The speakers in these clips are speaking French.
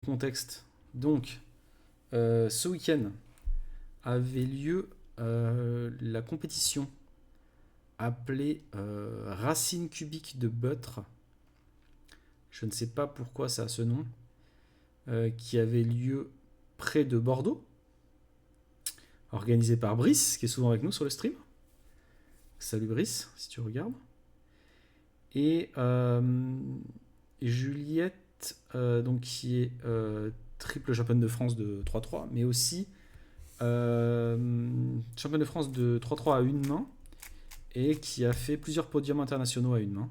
contexte. Donc, ce week-end avait lieu la compétition appelée Racine cubique de Beutre. Je ne sais pas pourquoi ça a ce nom. Qui avait lieu près de Bordeaux. Organisée par Brice, qui est souvent avec nous sur le stream. Salut Brice, si tu regardes. Et Juliette, donc qui est triple championne de France de 3-3, mais aussi championne de France de 3-3 à une main, et qui a fait plusieurs podiums internationaux à une main.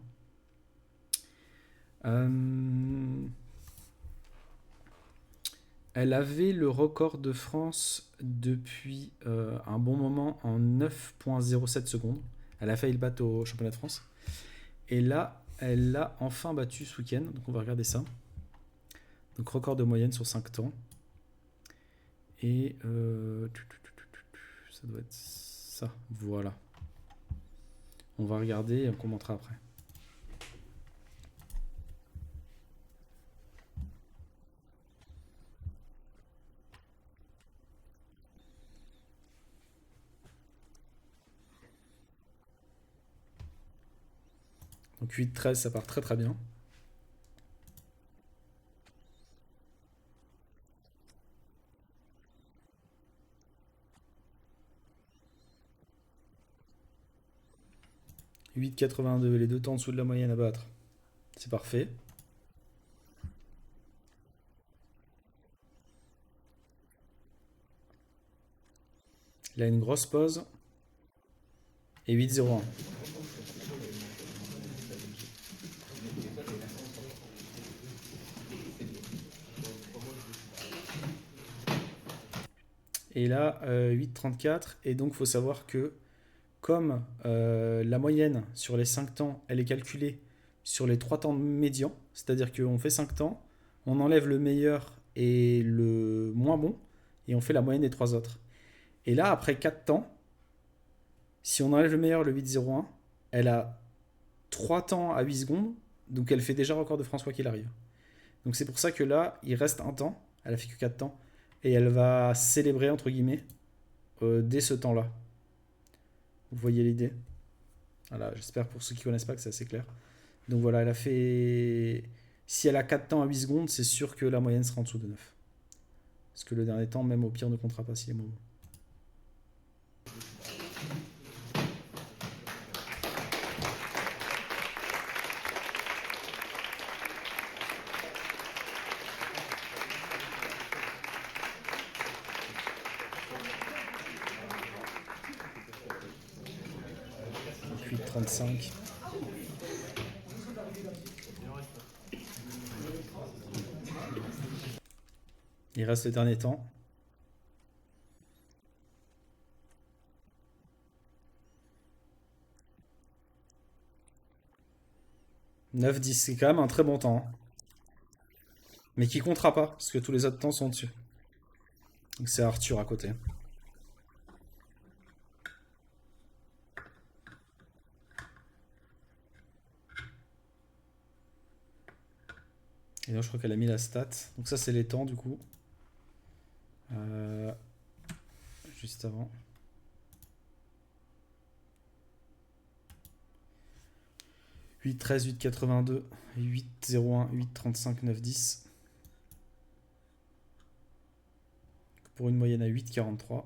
Elle avait le record de France depuis un bon moment en 9,07 secondes. Elle a failli le battre au championnat de France. Et là, elle l'a enfin battu ce week-end. Donc on va regarder ça. Donc record de moyenne sur 5 temps. Et ça doit être ça. Voilà. On va regarder et on commentera après. Donc 8-13, ça part très très bien. « 8,82, les deux temps en dessous de la moyenne à battre. C'est parfait. Il a une grosse pause. Et 8,01. Et là, 8,34. Et donc, il faut savoir que comme la moyenne sur les 5 temps, elle est calculée sur les 3 temps médians, c'est-à-dire qu'on fait 5 temps, on enlève le meilleur et le moins bon, et on fait la moyenne des 3 autres. Et là, après 4 temps, si on enlève le meilleur, le 8,01, elle a 3 temps à 8 secondes, donc elle fait déjà record de France quoi qu'il arrive. Donc c'est pour ça que là, il reste un temps, elle a fait que 4 temps, et elle va célébrer, entre guillemets, dès ce temps-là. Vous voyez l'idée? Voilà, j'espère pour ceux qui ne connaissent pas que c'est assez clair. Donc voilà, elle a fait... Si elle a 4 temps à 8 secondes, c'est sûr que la moyenne sera en dessous de 9. Parce que le dernier temps, même au pire, ne comptera pas s'il est mauvais. Donc 8,35. Il reste le dernier temps. « 9,10, c'est quand même un très bon temps. Hein. Mais qui comptera pas, parce que tous les autres temps sont dessus. Donc c'est Arthur à côté. Et là, je crois qu'elle a mis la stat. Donc ça, c'est les temps, du coup. Juste avant. « 8,13, 8,82, 8,01, 8,35, 9,10. Pour une moyenne à 8,43.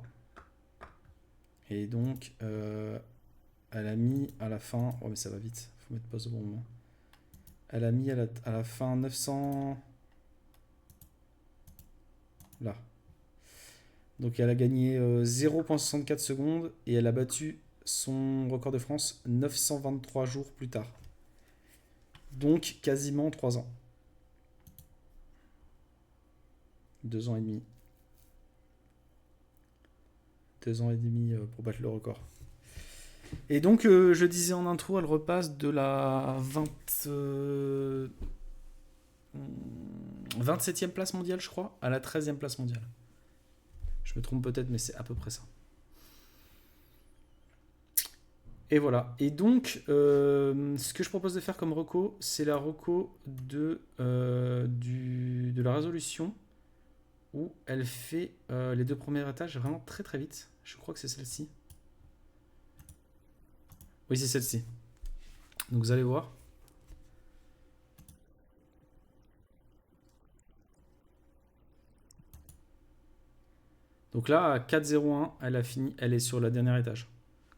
Et donc, elle a mis à la fin... Oh, mais ça va vite. Faut mettre pause au bon moment. Elle a mis à la fin 900... Là. Donc elle a gagné 0,64 secondes et elle a battu son record de France 923 jours plus tard. Donc quasiment 3 ans. 2 ans et demi. 2 ans et demi pour battre le record. Et donc, je disais en intro, elle repasse de la 27e place mondiale, je crois, à la 13e place mondiale. Je me trompe peut-être, mais c'est à peu près ça. Et voilà. Et donc, ce que je propose de faire comme reco, c'est la reco de la résolution où elle fait les deux premiers étages vraiment très très vite. Je crois que c'est celle-ci. Oui, c'est celle-ci. Donc vous allez voir. Donc là, à 4,01, elle a fini, elle est sur le dernier étage.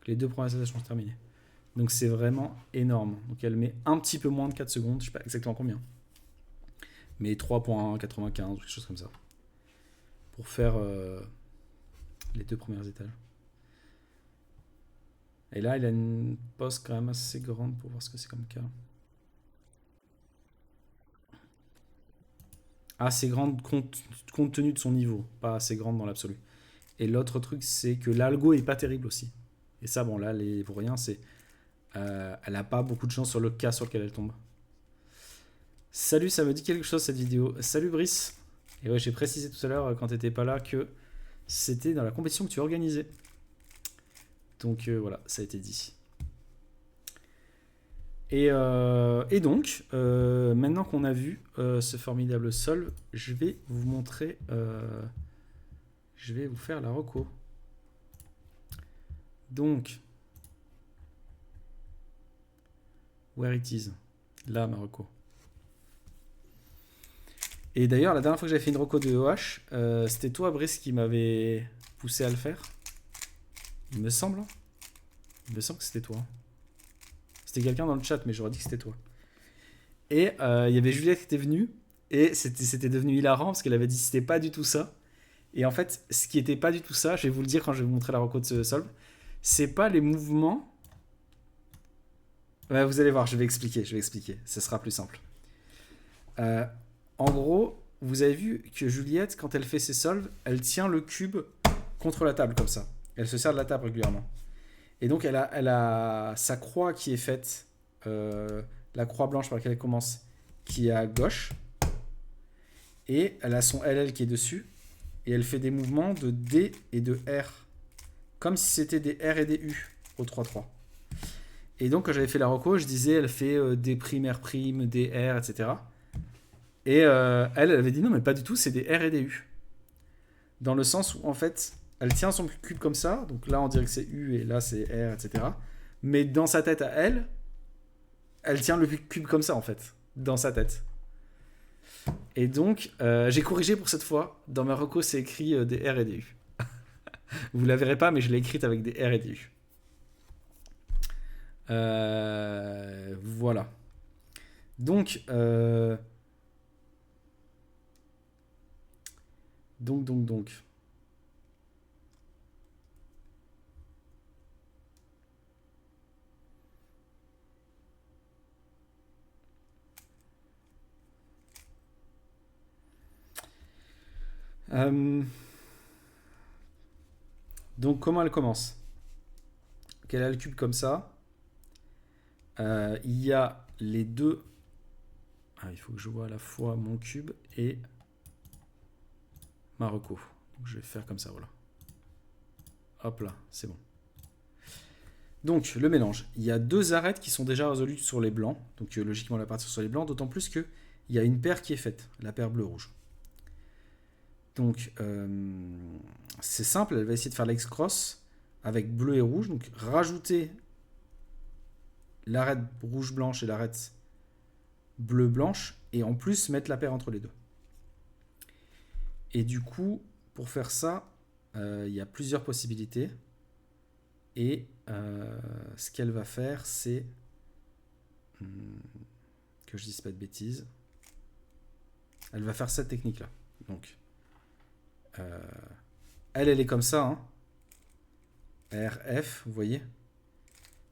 Les deux premiers étages sont terminés. Donc c'est vraiment énorme. Donc elle met un petit peu moins de 4 secondes, je sais pas exactement combien. Mais 3,95 ou quelque chose comme ça. Pour faire les deux premiers étages. Et là, il a une pose quand même assez grande pour voir ce que c'est comme cas. Assez grande compte tenu de son niveau, pas assez grande dans l'absolu. Et l'autre truc, c'est que l'algo est pas terrible aussi. Et ça, bon, là, pour rien, c'est. Elle a pas beaucoup de chance sur le cas sur lequel elle tombe. Salut, ça me dit quelque chose cette vidéo. Salut Brice. Et ouais, j'ai précisé tout à l'heure quand t'étais pas là que c'était dans la compétition que tu organisais. Donc voilà, ça a été dit. Et donc, maintenant qu'on a vu ce formidable solve, je vais vous montrer, je vais vous faire la reco. Donc, where it is, là ma reco. Et d'ailleurs, la dernière fois que j'avais fait une reco de EOH, c'était toi, Brice, qui m'avait poussé à le faire. Il me semble. Il me semble que c'était toi. C'était quelqu'un dans le chat, mais j'aurais dit que c'était toi. Et il y avait Juliette qui était venue, et c'était devenu hilarant parce qu'elle avait dit que c'était pas du tout ça. Et en fait, ce qui était pas du tout ça, je vais vous le dire quand je vais vous montrer la reco de ce solve, c'est pas les mouvements. Ouais, vous allez voir, je vais expliquer, ce sera plus simple. En gros, vous avez vu que Juliette, quand elle fait ses solves, elle tient le cube contre la table comme ça. Elle se sert de la table régulièrement. Et donc, elle a sa croix qui est faite, la croix blanche par laquelle elle commence, qui est à gauche. Et elle a son LL qui est dessus. Et elle fait des mouvements de D et de R. Comme si c'était des R et des U au 3-3. Et donc, quand j'avais fait la reco, je disais, elle fait des primes, R prime, des R, etc. Et elle avait dit non, mais pas du tout, c'est des R et des U. Dans le sens où, en fait, elle tient son cube comme ça. Donc là, on dirait que c'est U et là, c'est R, etc. Mais dans sa tête à elle, elle tient le cube comme ça, en fait. Dans sa tête. Et donc, j'ai corrigé pour cette fois. Dans ma reco, c'est écrit des R et des U. Vous la verrez pas, mais je l'ai écrite avec des R et des U. Voilà. Donc, donc. Donc, comment elle commence? Elle a le cube comme ça. Il y a les deux. Ah, il faut que je vois à la fois mon cube et ma reco. Donc, je vais faire comme ça, voilà. Hop là, c'est bon. Donc, le mélange. Il y a deux arêtes qui sont déjà résolues sur les blancs. Donc, logiquement, elle va partir sur les blancs. D'autant plus qu'il y a une paire qui est faite. La paire bleu-rouge. Donc, c'est simple. Elle va essayer de faire l'ex-cross avec bleu et rouge. Donc, rajouter l'arête rouge-blanche et l'arête bleu-blanche. Et en plus, mettre la paire entre les deux. Et du coup, pour faire ça, il y a plusieurs possibilités. Et ce qu'elle va faire, c'est que je dise pas de bêtises. Elle va faire cette technique-là. Donc, elle est comme ça. Hein. RF, vous voyez.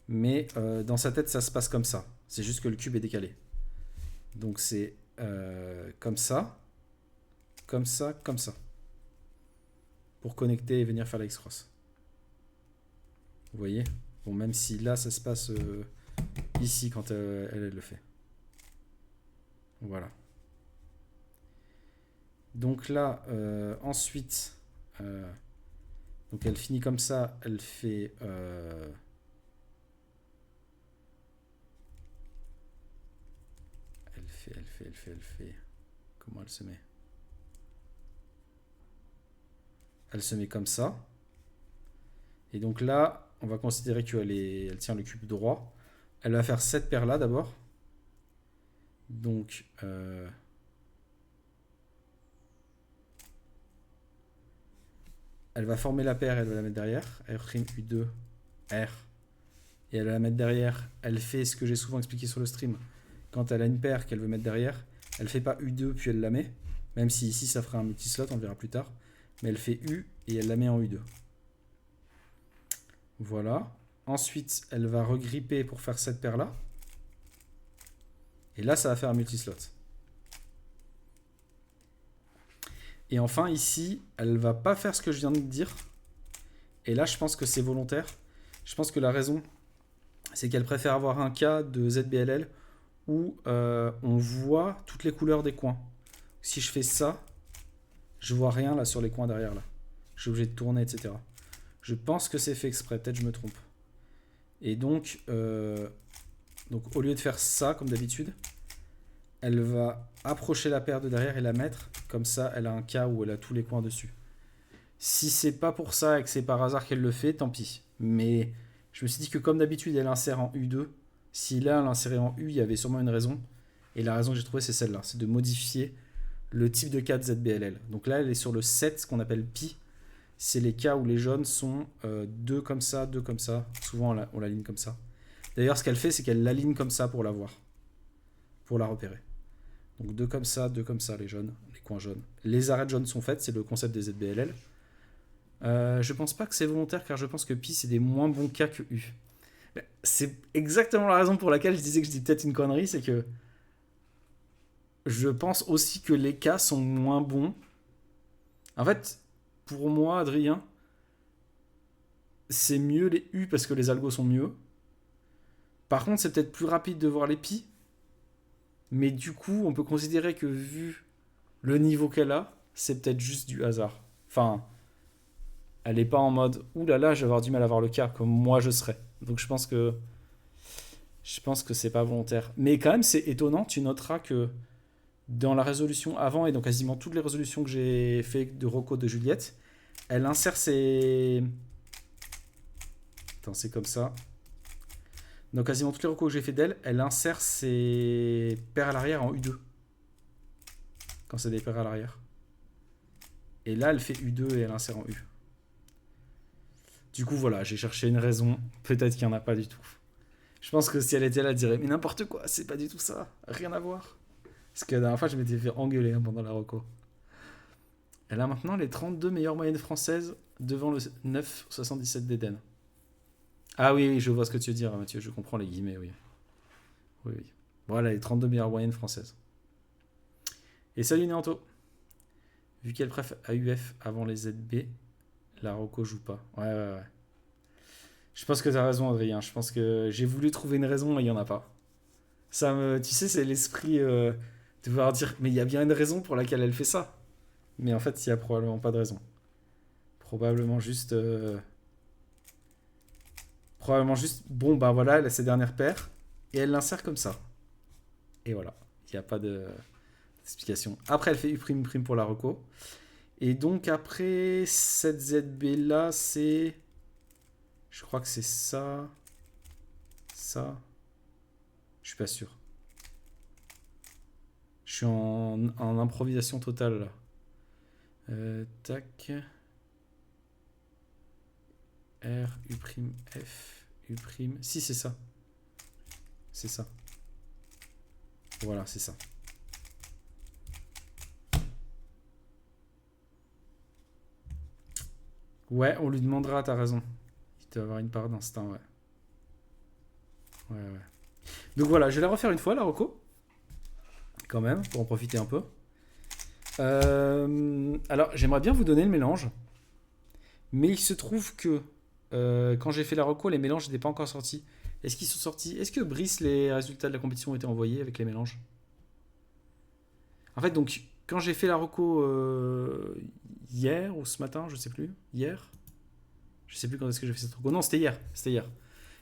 Mais dans sa tête, ça se passe comme ça. C'est juste que le cube est décalé. Donc, c'est comme ça. Comme ça, comme ça. Pour connecter et venir faire l'ex-cross. Vous voyez? Bon, même si là, ça se passe ici quand elle le fait. Voilà. Donc là, ensuite, donc elle finit comme ça, elle fait fait. Comment elle se met? Elle se met comme ça. Et donc là, on va considérer elle tient le cube droit. Elle va faire cette paire-là d'abord. Donc, elle va former la paire, elle va la mettre derrière. R', U2, R. Et elle va la mettre derrière. Elle fait ce que j'ai souvent expliqué sur le stream. Quand elle a une paire qu'elle veut mettre derrière, elle fait pas U2 puis elle la met. Même si ici ça fera un multislot, on le verra plus tard. Mais elle fait U et elle la met en U2. Voilà. Ensuite, elle va regripper pour faire cette paire-là. Et là, ça va faire un multislot. Et enfin, ici, elle va pas faire ce que je viens de dire. Et là, je pense que c'est volontaire. Je pense que la raison, c'est qu'elle préfère avoir un cas de ZBLL où on voit toutes les couleurs des coins. Si je fais ça, je vois rien là sur les coins derrière là. Je suis obligé de tourner, etc. Je pense que c'est fait exprès, peut-être je me trompe. Et donc au lieu de faire ça comme d'habitude, elle va approcher la paire de derrière et la mettre. Comme ça, elle a un cas où elle a tous les coins dessus. Si c'est pas pour ça et que c'est par hasard qu'elle le fait, tant pis. Mais je me suis dit que comme d'habitude, elle insère en U2. Si là, elle insérait en U, il y avait sûrement une raison. Et la raison que j'ai trouvée, c'est celle-là. C'est de modifier le type de cas de ZBLL. Donc là, elle est sur le 7, ce qu'on appelle pi. C'est les cas où les jaunes sont 2 comme ça, 2 comme ça. Souvent, on l'aligne comme ça. D'ailleurs, ce qu'elle fait, c'est qu'elle l'aligne comme ça pour la voir. Pour la repérer. Donc 2 comme ça, les jaunes, les coins jaunes. Les arêtes jaunes sont faites, c'est le concept des ZBLL. Je pense pas que c'est volontaire, car je pense que pi, c'est des moins bons cas que U. C'est exactement la raison pour laquelle je disais que je dis peut-être une connerie, c'est que je pense aussi que les cas sont moins bons. En fait, pour moi, Adrien, c'est mieux les U parce que les algos sont mieux. Par contre, c'est peut-être plus rapide de voir les pi. Mais du coup, on peut considérer que vu le niveau qu'elle a, c'est peut-être juste du hasard. Enfin, elle n'est pas en mode « Ouh là là, je vais avoir du mal à voir le cas » comme moi je serais. Donc je pense que c'est pas volontaire. Mais quand même, c'est étonnant. Tu noteras que dans la résolution avant et dans quasiment toutes les résolutions que j'ai fait de Rocco de Juliette, elle insère ses... Attends, c'est comme ça. Dans quasiment toutes les recos que j'ai fait d'elle, elle insère ses paires à l'arrière en U2. Quand c'est des paires à l'arrière. Et là, elle fait U2 et elle insère en U. Du coup, voilà, j'ai cherché une raison. Peut-être qu'il n'y en a pas du tout. Je pense que si elle était là, elle dirait « Mais n'importe quoi, c'est pas du tout ça. Rien à voir. » Parce que la dernière fois, je m'étais fait engueuler pendant la reco. Elle a maintenant les 32 meilleures moyennes françaises devant le 9,77 d'Eden. Ah oui, je vois ce que tu veux dire, Mathieu. Je comprends les guillemets, oui. Oui. Voilà, les 32 meilleures moyennes françaises. Et salut Néanto. Vu qu'elle préfère AUF avant les ZB, la Rocco joue pas. Ouais. Je pense que t'as raison, Adrien. Je pense que j'ai voulu trouver une raison et il n'y en a pas. Tu sais, c'est l'esprit de vouloir dire, mais il y a bien une raison pour laquelle elle fait ça. Mais en fait, il n'y a probablement pas de raison. Probablement juste, bon, bah voilà, elle a ses dernières paires et elle l'insère comme ça. Et voilà, il n'y a pas d'explication. Après, elle fait U', pour la reco. Et donc, après, cette ZB là, c'est. Je crois que c'est ça. Ça. Je suis pas sûr. Je suis en improvisation totale là. Tac. R, U', F, U'. Si, c'est ça. C'est ça. Voilà, c'est ça. Ouais, on lui demandera, t'as raison. Il doit avoir une part d'instinct, ouais. Ouais. Donc voilà, je vais la refaire une fois, la reco. Quand même, pour en profiter un peu. Alors, j'aimerais bien vous donner le mélange. Mais il se trouve que quand j'ai fait la reco, les mélanges n'étaient pas encore sortis. Est-ce qu'ils sont sortis? Est-ce que Brice, les résultats de la compétition ont été envoyés avec les mélanges? En fait, donc, quand j'ai fait la reco hier ou ce matin, je sais plus. Hier? Je sais plus quand est-ce que j'ai fait cette reco. Non, c'était hier.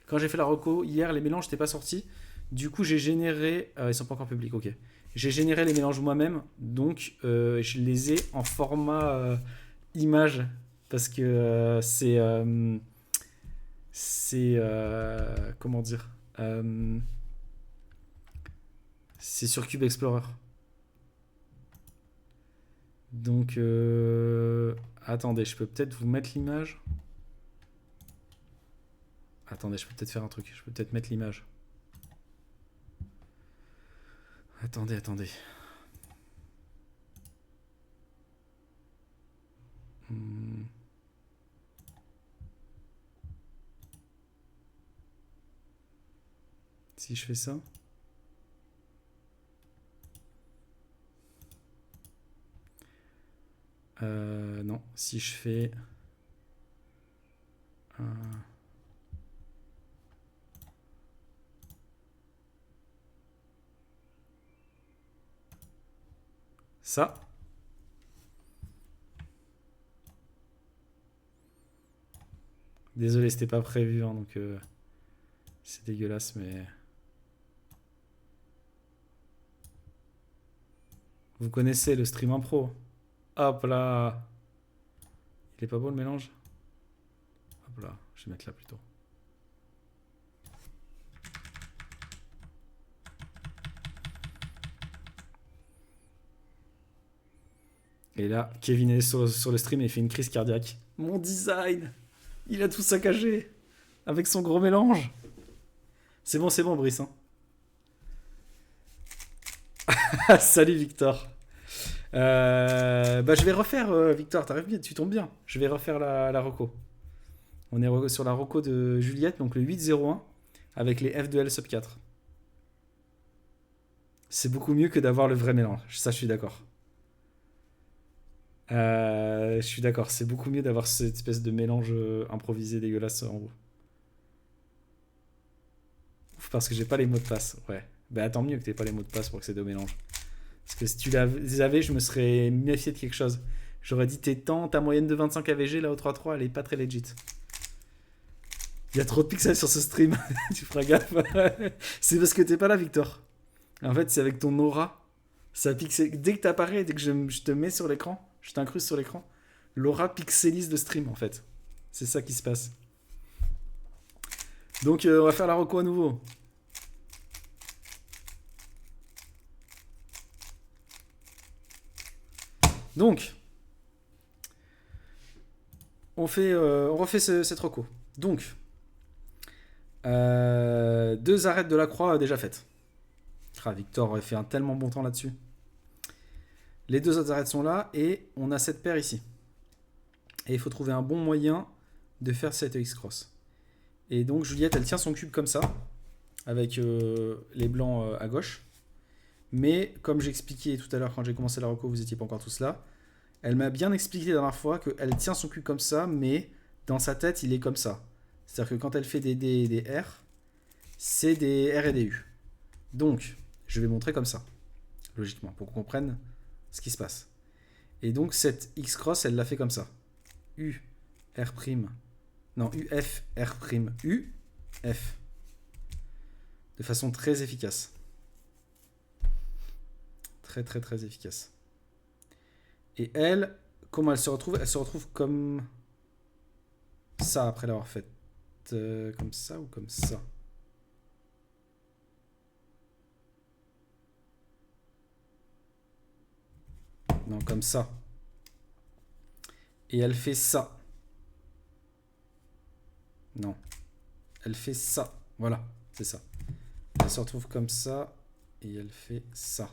Quand j'ai fait la reco hier, les mélanges n'étaient pas sortis. Du coup, j'ai généré. Ils sont pas encore publics, ok. j'ai généré les mélanges moi-même, donc je les ai en format image parce que comment dire, c'est sur Cube Explorer. Donc attendez, je peux peut-être vous mettre l'image. Attendez, je peux peut-être faire un truc. Je peux peut-être mettre l'image. Attendez. Hmm. Si je fais ça. Non, si je fais... ça. Désolé, c'était pas prévu, hein, donc c'est dégueulasse, mais... Vous connaissez le stream impro. Hop là. Il est pas beau le mélange? Hop là, je vais mettre là plutôt. Et là, Kevin est sur le stream et il fait une crise cardiaque. Mon design, il a tout saccagé avec son gros mélange. C'est bon, Brice. Hein. Salut Victor. Je vais refaire, Victor, t'arrives bien, tu tombes bien. Je vais refaire la reco. On est sur la reco de Juliette, donc le 801, avec les F2L sub 4. C'est beaucoup mieux que d'avoir le vrai mélange. Ça, je suis d'accord. Je suis d'accord, c'est beaucoup mieux d'avoir cette espèce de mélange improvisé dégueulasse en haut. Parce que j'ai pas les mots de passe, ouais. Bah tant mieux que t'aies pas les mots de passe pour accéder au mélange. Parce que si tu les avais, je me serais méfié de quelque chose. J'aurais dit ta moyenne de 25 AVG là au 3-3, elle est pas très legit. Il y a trop de pixels sur ce stream, tu feras gaffe. C'est parce que t'es pas là, Victor. En fait, c'est avec ton aura. Ça pixel... Dès que t'apparais, dès que je te mets sur l'écran, je t'incruste sur l'écran, l'aura pixelise le stream en fait. C'est ça qui se passe. Donc on va faire la reco à nouveau. Donc, on refait cette reco. Donc, 2 arêtes de la croix déjà faites. Ah, Victor aurait fait un tellement bon temps là-dessus. Les 2 autres arêtes sont là et on a cette paire ici. Et il faut trouver un bon moyen de faire cette X-cross. Et donc Juliette, elle tient son cube comme ça, avec les blancs à gauche. Mais comme j'expliquais tout à l'heure quand j'ai commencé la reco, vous n'étiez pas encore tous là, elle m'a bien expliqué la dernière fois qu'elle tient son cube comme ça, mais dans sa tête, il est comme ça. C'est-à-dire que quand elle fait des D et des R, c'est des R et des U. Donc, je vais montrer comme ça, logiquement, pour qu'on comprenne ce qui se passe. Et donc, cette X-cross, elle l'a fait comme ça. U, R', non, UF, R', U, F. De façon très efficace. Très, très, très efficace. Et elle, comment elle se retrouve? Elle se retrouve comme ça après l'avoir faite. Comme ça ou comme ça? Non, comme ça. Et elle fait ça. Non. Elle fait ça. Voilà, c'est ça. Elle se retrouve comme ça. Et elle fait ça.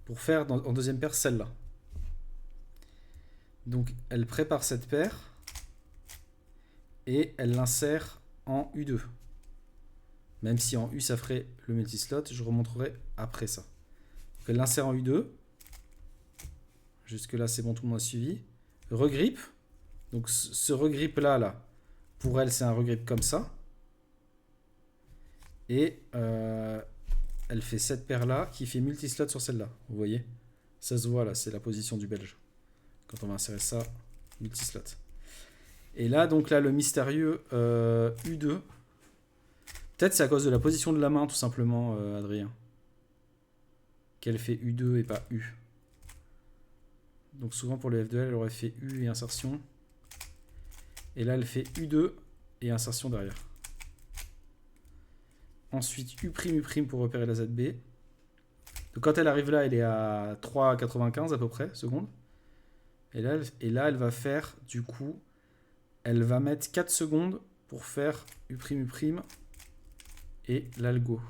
Pour faire en deuxième paire celle-là. Donc elle prépare cette paire. Et elle l'insère en U2. Même si en U ça ferait le multislot, je remontrerai après ça. Donc elle l'insère en U2. Jusque là c'est bon, tout le monde a suivi. Regrippe. Donc ce regrippe là, pour elle c'est un regrippe comme ça. Et elle fait cette paire là qui fait multislot sur celle-là. Vous voyez? Ça se voit là, c'est la position du belge. Quand on va insérer ça, multislot. Et là, donc là, le mystérieux U2. Peut-être c'est à cause de la position de la main, tout simplement, Adrien. qu'elle fait U2 et pas U. Donc souvent pour le F2L, elle aurait fait U et insertion. Et là, elle fait U2 et insertion derrière. Ensuite, U', U' pour repérer la ZB. Donc quand elle arrive là, elle est à 3,95 à peu près secondes. Et là, elle va faire, du coup, elle va mettre 4 secondes pour faire U', U' et l'algo.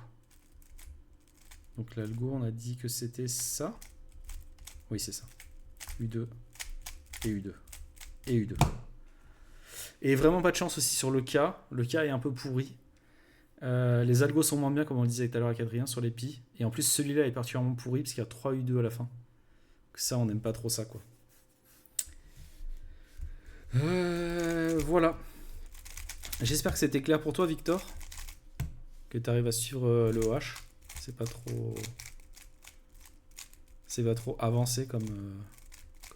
Donc l'algo, on a dit que c'était ça. Oui, c'est ça. U2 et U2 et U2. Et vraiment pas de chance aussi sur le K. Le K est un peu pourri. Les algos sont moins bien, comme on le disait tout à l'heure avec Adrien, sur les pi. Et en plus, celui-là est particulièrement pourri parce qu'il y a 3 U2 à la fin. Donc ça, on n'aime pas trop ça, quoi. Voilà. J'espère que c'était clair pour toi, Victor. Que tu arrives à suivre le OH. C'est pas trop avancé comme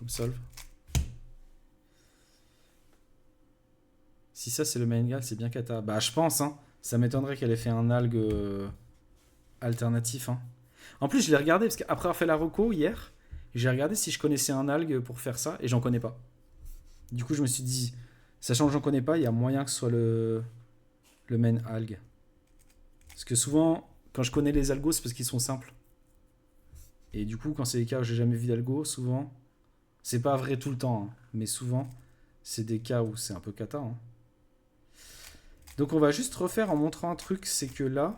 solve. Si ça c'est le main alg, c'est bien cata. Bah je pense, hein. Ça m'étonnerait qu'elle ait fait un alg alternatif. Hein. En plus je l'ai regardé parce qu'après avoir fait la reco hier, j'ai regardé si je connaissais un alg pour faire ça et j'en connais pas. Du coup je me suis dit, sachant que j'en connais pas, il y a moyen que ce soit le main alg. Parce que souvent, quand je connais les algos, c'est parce qu'ils sont simples. Et du coup, quand c'est des cas où j'ai jamais vu d'algo, souvent, c'est pas vrai tout le temps, hein, mais souvent, c'est des cas où c'est un peu cata. Hein. Donc on va juste refaire en montrant un truc, c'est que là,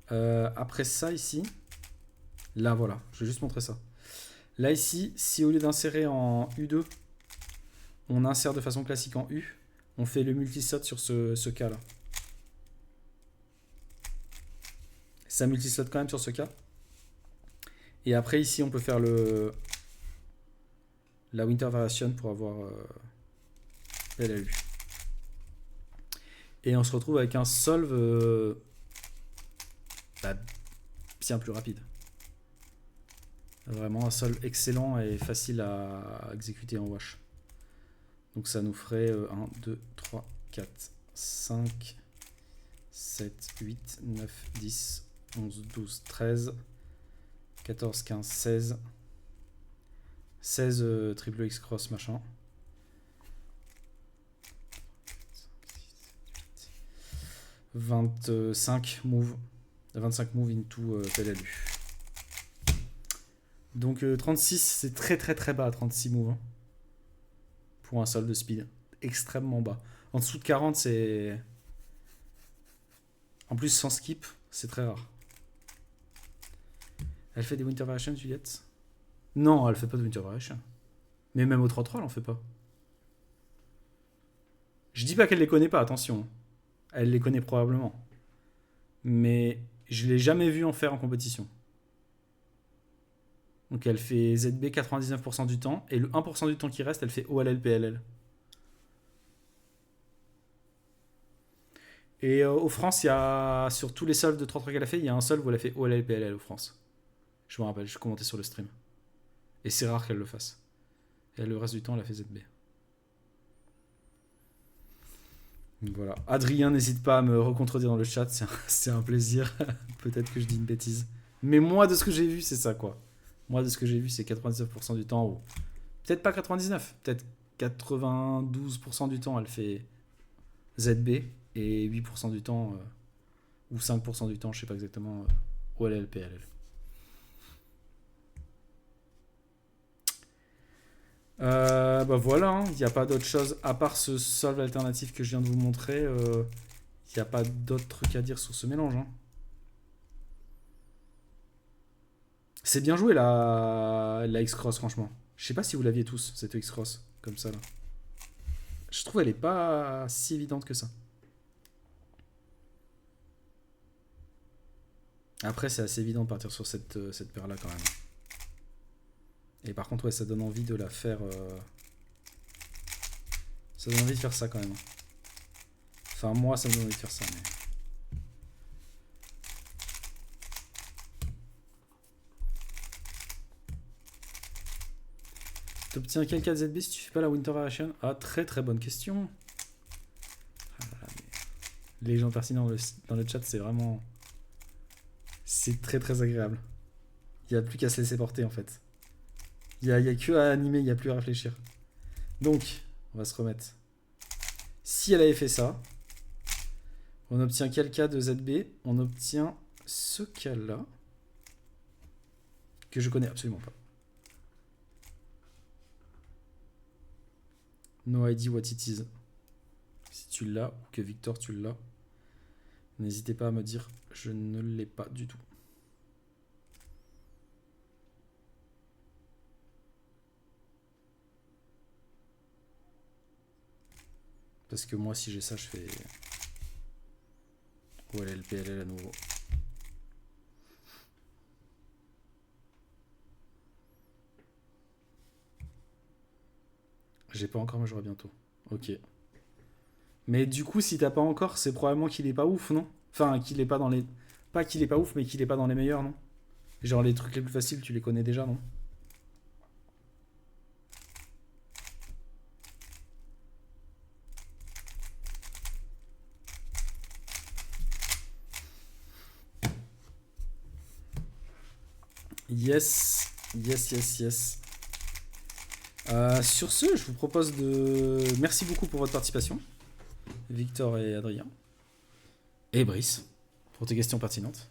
après ça ici, là voilà, je vais juste montrer ça. Là ici, si au lieu d'insérer en U2, on insère de façon classique en U, on fait le multislot sur ce cas là. Ça multislot quand même sur ce cas. Et après ici on peut faire la winter variation pour avoir LLU. Et on se retrouve avec un solve bien plus rapide. Vraiment un solve excellent et facile à exécuter en wash. Donc ça nous ferait 1, 2, 3, 4, 5, 7, 8, 9, 10, 11, 12, 13, 14, 15, 16. 16 triple X cross machin. 25 move. 25 move into PLLU. Donc 36, c'est très très très bas, 36 moves. Hein, pour un solve de speed. Extrêmement bas. En dessous de 40, c'est... En plus, sans skip, c'est très rare. Elle fait des Winter Variations, Juliette? Non, elle fait pas de Winter Variation. Mais même au 3-3, elle en fait pas. Je dis pas qu'elle les connaît pas, attention. Elle les connaît probablement. Mais je l'ai jamais vu en faire en compétition. Donc elle fait ZB 99% du temps. Et le 1% du temps qui reste, elle fait OLL, PLL. Et au France, il y a, sur tous les solves de 3-3 qu'elle a fait, il y a un solve où elle a fait OLL, PLL au France. Je me rappelle, je commentais sur le stream. Et c'est rare qu'elle le fasse. Et le reste du temps, elle a fait ZB. Donc voilà. Adrien, n'hésite pas à me recontredire dans le chat, c'est un plaisir. Peut-être que je dis une bêtise. Mais moi, de ce que j'ai vu, c'est ça, quoi. Moi, de ce que j'ai vu, c'est 99% du temps. Ou... Peut-être pas 99, peut-être 92% du temps, elle fait ZB. Et 8% du temps, ou 5% du temps, je sais pas exactement, OLL, PLL. Bah voilà, il n'y a pas d'autre chose à part ce solve alternatif que je viens de vous montrer. Il n'y a pas d'autre truc à dire sur ce mélange. Hein. C'est bien joué la X-Cross, franchement. Je sais pas si vous l'aviez tous, cette X-Cross, comme ça là. Je trouve elle est pas si évidente que ça. Après, c'est assez évident de partir sur cette paire là quand même. Et par contre, ouais, ça donne envie de la faire. Ça donne envie de faire ça quand même. Enfin, moi, ça me donne envie de faire ça. Mais... T'obtiens quel 4ZB si tu fais pas la Winter Variation? Ah, très très bonne question. Ah, les gens pertinents dans le chat, c'est C'est très très agréable. Il n'y a plus qu'à se laisser porter en fait. Il y a que à animer, il n'y a plus à réfléchir. Donc, on va se remettre. Si elle avait fait ça, on obtient quel cas de ZB? On obtient ce cas-là, que je connais absolument pas. No idea what it is. Si tu l'as, ou que Victor tu l'as, n'hésitez pas à me dire, je ne l'ai pas du tout. Parce que moi, si j'ai ça, je fais OLL, PLL à nouveau. J'ai pas encore, mais j'aurai bientôt. Ok. Mais du coup, si t'as pas encore, c'est probablement qu'il est pas ouf, non? Enfin, qu'il est pas dans les... Pas qu'il est pas ouf, mais qu'il est pas dans les meilleurs, non? Genre les trucs les plus faciles, tu les connais déjà, non? Yes, yes, yes, yes. Sur ce, je vous propose de... Merci beaucoup pour votre participation, Victor et Adrien. Et Brice, pour tes questions pertinentes.